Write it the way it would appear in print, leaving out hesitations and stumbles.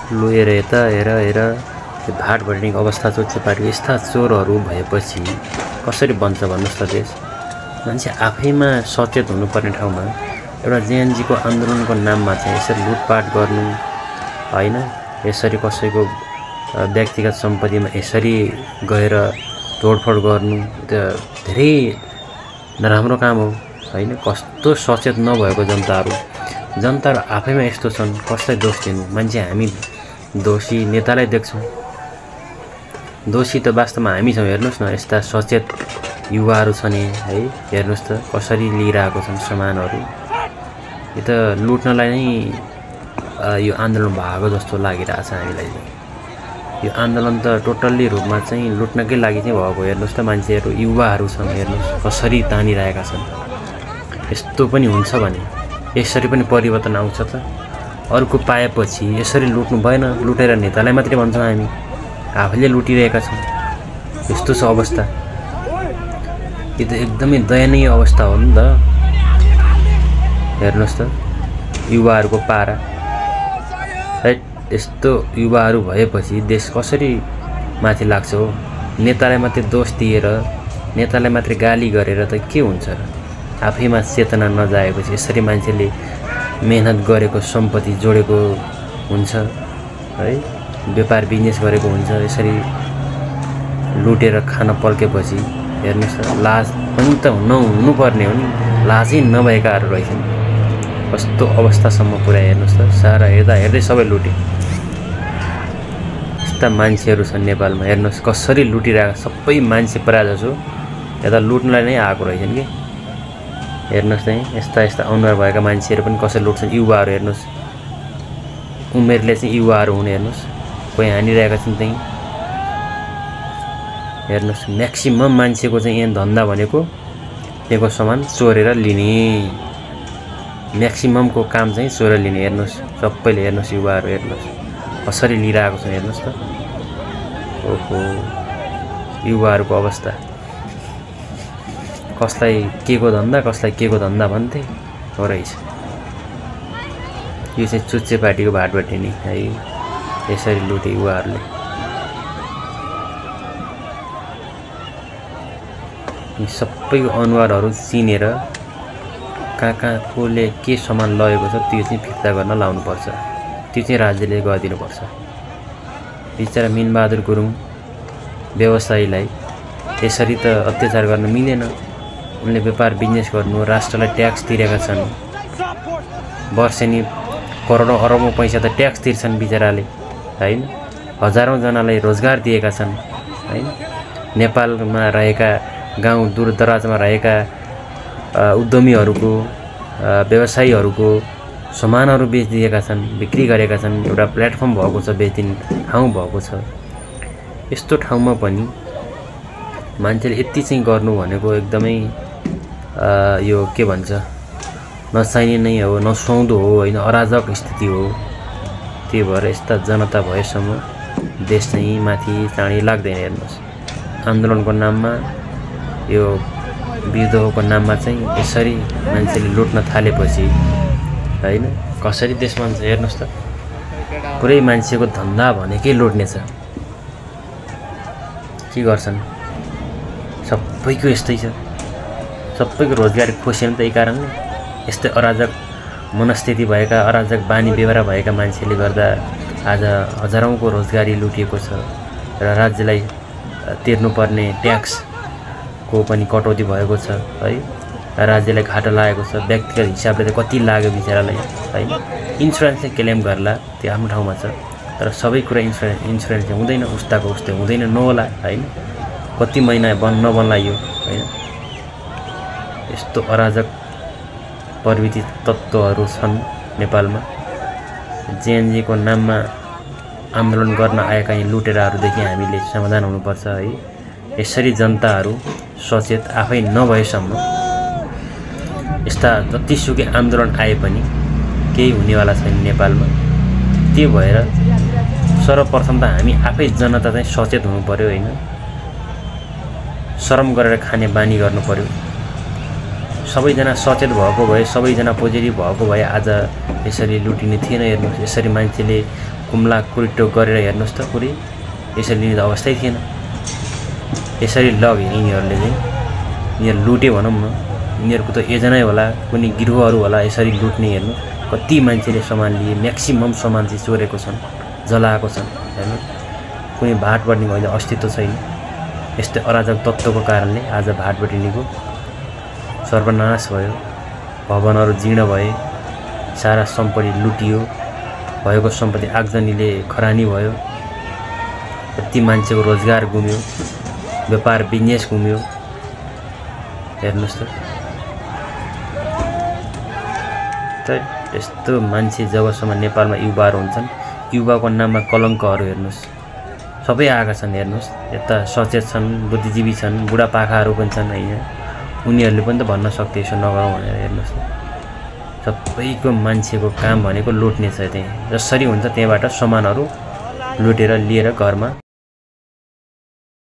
लु हेर यता हेर हेर यो भाट भट्टिनेको अवस्था चोटचेपाटी यस्ता चोरहरू भएपछि कसरी बन्छ भन्नुहोस् त देश। मान्छे आफैमा सचेत हुनुपर्ने ठाउँमा एउटा जेएनजीको आन्दोलनको नाममा चाहिँ यसरी लुटपाट गर्नु हैन, यसरी कसैको व्यक्तिगत सम्पत्तिमा यसरी गएर तोडफोड गर्नु त धेरै नराम्रो काम हो हैन। कस्तो सचेत नभएको जनताहरू आफैमा यस्तो छन्, कसलाई दोष दिनु। मान्छे हामी दोषी नेतालाई देख्छौँ, दोषी त वास्तवमा हामी छौँ। हेर्नुहोस् न यस्ता सचेत युवाहरू छन् है, हेर्नुहोस् त कसरी लिइरहेको छन् सामानहरू। यो त लुट्नलाई नै यो आन्दोलन भएको जस्तो लागिरहेछ हामीलाई। यो आन्दोलन त टोटल्ली रूपमा चाहिँ लुट्नकै लागि चाहिँ भएको। हेर्नुहोस् त मान्छेहरू युवाहरू छन्, हेर्नुहोस् कसरी तानिरहेका छन्। यस्तो पनि हुन्छ भने यसरी पनि परिवर्तन आउँछ त। अरूको पाएपछि यसरी लुट्नु भएन, लुटेर नेतालाई मात्रै भन्छौँ हामी, आफैले लुटिरहेका छौँ। यस्तो छ अवस्था। यो त एकदमै दयनीय अवस्था हो नि त। हेर्नुहोस् त युवाहरूको पारा है। यस्तो युवाहरू भएपछि देश कसरी माथि लाग्छ हो। नेतालाई मात्रै दोष दिएर, नेतालाई मात्रै गाली गरेर त के हुन्छ र। आफैमा चेतना नजाएपछि यसरी मान्छेले मेहनत गरेको सम्पत्ति जोडेको हुन्छ है, व्यापार बिजनेस गरेको हुन्छ, यसरी लुटेर खान पल्केपछि हेर्नुहोस् त लाज पनि त नहुनुपर्ने हो नि, लाजै नभएकाहरू रहेछन्। कस्तो अवस्थासम्म पुऱ्याए हेर्नुहोस् त। सारा हेर्दै सबै लुटे। यस्ता मान्छेहरू छन् नेपालमा। हेर्नुहोस् कसरी लुटिरहेको, सबै मान्छे प्रायः जसो यता लुट्नलाई नै आएको रहेछन् कि। हेर्नुहोस् त यस्ता अनुहार भएका मान्छेहरू पनि कसरी लुट्छन्। युवाहरू हेर्नुहोस्, उमेरले चाहिँ युवाहरू हुने हेर्नुहोस्, कोही हानिरहेका छन् त्यहीँ। हेर्नुहोस् म्याक्सिमम मान्छेको चाहिँ यहाँ धन्दा भनेको त्यहाँको सामान चोरेर लिने, म्याक्सिममको काम चाहिँ चोरेर लिने। हेर्नुहोस् सबैले, हेर्नुहोस् युवाहरू हेर्नुहोस् कसरी लिइरहेको छ हेर्नुहोस् त। ओहो युवाहरूको अवस्था। कसलाई के को धन्दा भन्थे हो रहेछ। यो चाहिँ चुच्चेपाटीको भाट भट्टिने है, यसरी लुटे युवाहरूले। यी सबैको अनुहारहरू चिनेर कहाँ कसले के सामान लगेको छ त्यो चाहिँ फिर्ता गर्न लाउनुपर्छ। त्यो चाहिँ राज्यले गरिदिनुपर्छ। बिचरा मिनबहादुर गुरुङ व्यवसायीलाई यसरी त अत्याचार गर्न मिलेन। उनले व्यापार बिजनेस गर्नु, राष्ट्रलाई ट्याक्स तिरेका छन्। वर्षेनी करोडौँ अरबौँ पैसा त ट्याक्स तिर्छन् बिचराले हैन। हजारौँ जनालाई रोजगार दिएका छन् हैन। नेपालमा रहेका गाउँ दूरदराजमा रहेका उद्यमीहरूको, व्यवसायीहरूको सामानहरू बेचिदिएका छन्, बिक्री गरेका छन्। एउटा प्लेटफर्म भएको छ, बेचिदिने ठाउँ भएको छ। यस्तो ठाउँमा पनि मान्छेले यति चाहिँ गर्नु भनेको एकदमै यो के भन्छ, नचाहिने नै हो, नसुहाउँदो हो हैन, अराजक स्थिति हो। त्यही भएर यस्ता जनता भएसम्म देश चाहिँ माथि चाँडै लाग्दैन। हेर्नुहोस् आन्दोलनको नाममा, यो विद्रोहको नाममा चाहिँ यसरी मान्छेले लुट्न थालेपछि हैन कसरी देश मान्छ। हेर्नुहोस् त पुरै मान्छेको धन्दा भनेकै लुट्ने छ। के गर्छन्, सबैको यस्तै छ। सबैको रोजगारी खोसेन त यही कारणले। यस्तै अराजक मनस्थिति भएका, अराजक बानी बेहोरा भएका मान्छेले गर्दा आज हजारौँको रोजगारी लुटिएको छ र राज्यलाई तिर्नुपर्ने ट्याक्सको पनि कटौती भएको छ है। राज्यलाई घाटा लागेको छ। व्यक्तिगत हिसाबले त कति लाग्यो बिचरालाई हैन। इन्सुरेन्सले क्लेम गर्ला त्यो आफ्नो ठाउँमा छ, तर सबै कुरा इन्सुरेन्स हुँदैन, उस्ताको उस्तै हुँदैन नहोला हैन। कति महिना नबन्ला यो हैन। यस्तो अराजक प्रवृत्ति तत्त्वहरू छन् नेपालमा। जेएनजीको नाममा आन्दोलन गर्न आएका यी लुटेराहरूदेखि हामीले समाधान हुनुपर्छ है। यसरी जनताहरू सचेत आफै नभएसम्म यस्ता जतिसुकै आन्दोलन आए पनि केही हुनेवाला छैन नेपालमा। त्यो भएर सर्वप्रथम त हामी आफै जनता चाहिँ सचेत हुनु पर्यो हैन। शरम गरेर खाने बानी गर्नु पर्यो। सबैजना सचेत भएको भए, सबैजना पोजिटिभ भएको भए आज यसरी लुटिने थिएन। हेर्नुहोस् यसरी मान्छेले कुम्ला कुरिटो गरेर हेर्नुहोस् त पुरै यसरी लिने त अवस्थै थिएन। यसरी लगे यिनीहरूले चाहिँ यिनीहरू लुटे भनौँ न, यिनीहरूको त एजनै होला, कुनै गिरोहहरू होला यसरी लुट्ने। हेर्नु कति मान्छेले सामान लिए, म्याक्सिमम सामान चाहिँ चोरेको छन्, जलाएको छन्। हेर्नु कुनै भाटबट्टीको अहिले अस्तित्व छैन। यस्तै अराजक तत्त्वको कारणले आज भाटबट्टीको सर्वनाश भयो, भवनहरू जीर्ण भए, सारा सम्पत्ति लुटियो, भएको सम्पत्ति आगजनीले खरानी भयो, कति मान्छेको रोजगार गुम्यो, व्यापार बिजनेस गुम्यो। हेर्नुहोस् त यस्तो मान्छे जबसम्म नेपालमा युवाहरू हुन्छन्, युवाको नाममा कलङ्कहरू हेर्नुहोस् सबै आएका छन्। हेर्नुहोस् यता सचेत छन्, बुद्धिजीवी छन्, बुढापाकाहरू पनि छन् होइन, उनीहरूले पनि त भन्न सक्थे यसो नगरौँ भनेर। हेर्नुहोस् सबैको मान्छेको काम भनेको लुट्ने छ। त्यहाँ जसरी हुन्छ त्यहाँबाट सामानहरू लुटेर लिएर घरमा